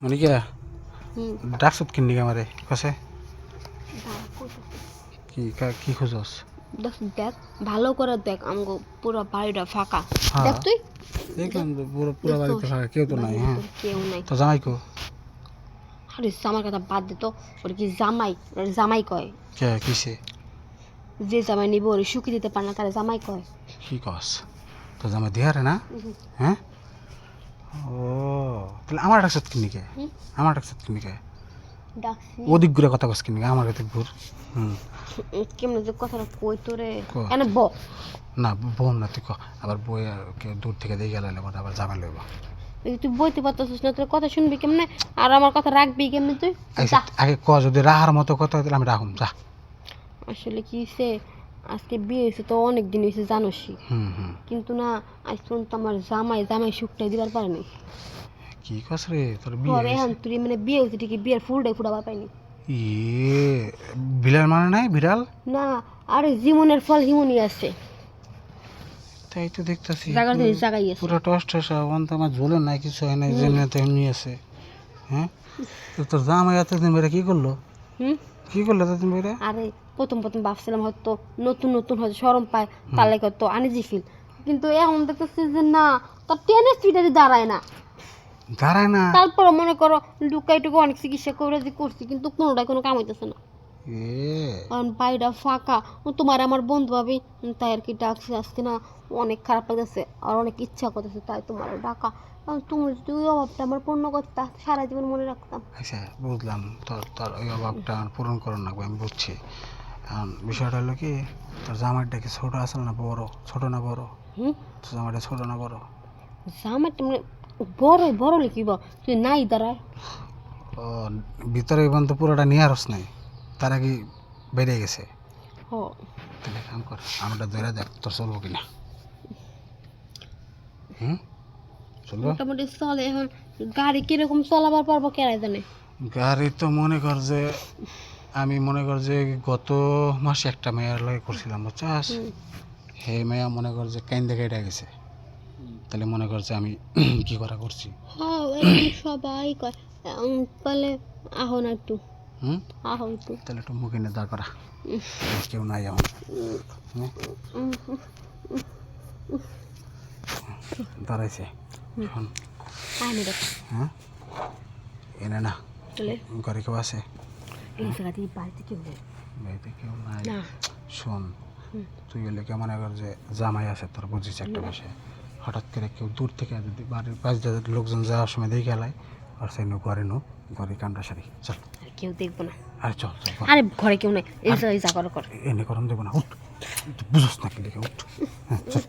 মনিকা ডাকছত কিনি আমারে কছে কি কি খোঁজস দেখ ভালো করে দেখ আমগো পুরো বাড়িটা ফাঁকা দেখ তুই দেখলাম তো পুরো পুরো বাড়িতে ফাঁকা কেউ তো নাই হ্যাঁ কেউ নাই তো জামাই কো আরে জামার কথা বাদ দে তো ওর কি জামাই ওর জামাই কয় কে কিসে যে জামাই নিব ওর সুখী দিতে পারে না তারে জামাই কয় কি কস তো জামাই দিহারে না হ্যাঁ ও তাহলে আমার ডাকছত কিনি কে আমার ডাকছত কিনি কে ডাকছি ওদিক ঘুরে কথা কস কিনি আমার কাছে ঘুর কেমনে যে কথাটা কই তোরে কো। এনে না বোন না তুই ক আবার বই আর কেউ দূর থেকে দেখে গেলে আবার জামাই লইব তুই বইতে পারতেছিস না তোর কথা শুনবি কেমনে আর আমার কথা রাখবি কেমনে তুই যা। আগে ক যদি রাহার মতো কথা তাহলে আমি রাখুম যা আসলে কি হয়েছে আজকে বিয়ে হয়েছে তো অনেক দিন হয়েছে জানোসই কিন্তু না আজ পর্যন্ত আমার জামাই সুখটাই দিবার পারেনি কি কস রে তোর পরে বিয়ে এখন তুই মানে বিয়ে হয়েছে ঠিকই বিয়ের ফুলটাই ফুটাবার পাইনি ইয়ে বিড়াল মানে নাই বিড়াল না আরে জীবনের ফল হিমনই আছে তাই তো দেখতেছি জায়গায় আছে পুরো টস টস অন্ত আমার ঝোলে নাই কিছু হয় নাই যেমনি তেমনি আছে হ্যাঁ তো তোর জামাই এতদিন বেড়ে কি করলো কি করলো এতদিন বেড়ে আরে প্রথম ভাবছিলাম হয়তো নতুন হয়তো সরম পায় তাহলে হয়তো আনিজি ফিল কিন্তু এখন দেখতেছি যে না তার টেনের স্পিডে দাঁড়ায় না দাঁড়ায় না তারপর মনে করো লুকাইটুকু অনেক চিকিৎসা করে যে করছি কিন্তু কোনোটাই কোনো কাম হইতেছে না কারণ বাড়িটা ফাঁকা তোমার আমার বন্ধু ভাবি তাই আর কি ডাকছে আজকে না অনেক খারাপ লাগতেছে আর অনেক ইচ্ছা করতেছে তাই তোমার ডাকা কারণ তুমি যদি ওই অভাবটা আমার পূর্ণ করতে সারা জীবন মনে রাখতাম আচ্ছা বুঝলাম তোর ওই অভাবটা আমার পূরণ করো না আমি বুঝছি এখন বিষয়টা হলো কি তোর জামাইটা কি ছোট আসল না বড় ছোট না বড় তোর জামাইটা ছোট না বড় জামাইটা মানে বড় লিখিব তুই নাই দাঁড়ায় ও ভিতরে বন্ধ পুরোটা নিয়ে আরস নাই তার আগে বেড়ে গেছে ও তাহলে কাম কর আমরা ধরে দেখ তোর চলবো কিনা চলবো মোটামুটি চলে এখন গাড়ি কিরকম চলাবার পারবো কেরাই জানে গাড়ি তো মনে কর যে আমি মনে কর যে গত মাসে একটা মেয়ের লগে করছিলাম বুঝছাস হে মেয়া মনে কর যে কাইন্দে কেটে গেছে তাহলে মনে কর যে আমি কি করা করছি হ্যাঁ সবাই কয় তাহলে আহো না একটু আহো একটু তাহলে একটু মুখে নিয়ে দাঁড় করা কেউ নাই এখন দাঁড়াইছে এখন হ্যাঁ এনে না চলে ঘরে কেউ আছে এই জায়গাতে বাড়িতে কেউ নেই বাড়িতে কেউ নাই না শোন তুই হলে কেমন কর যে জামাই আছে তোর বুঝিস একটা বসে হঠাৎ করে কেউ দূর থেকে যদি বাড়ির পাশ দিয়ে লোকজন যাওয়ার সময় দেখে গেলায় আর সেই ঘরে কামটা সারি চল কেউ দেখবো না আরে চল চল আরে ঘরে কেউ নেই এই জায়গায় যা করো কর এনে করম দেবো না উঠ বুঝোস না কি দেখে উঠ হ্যাঁ চল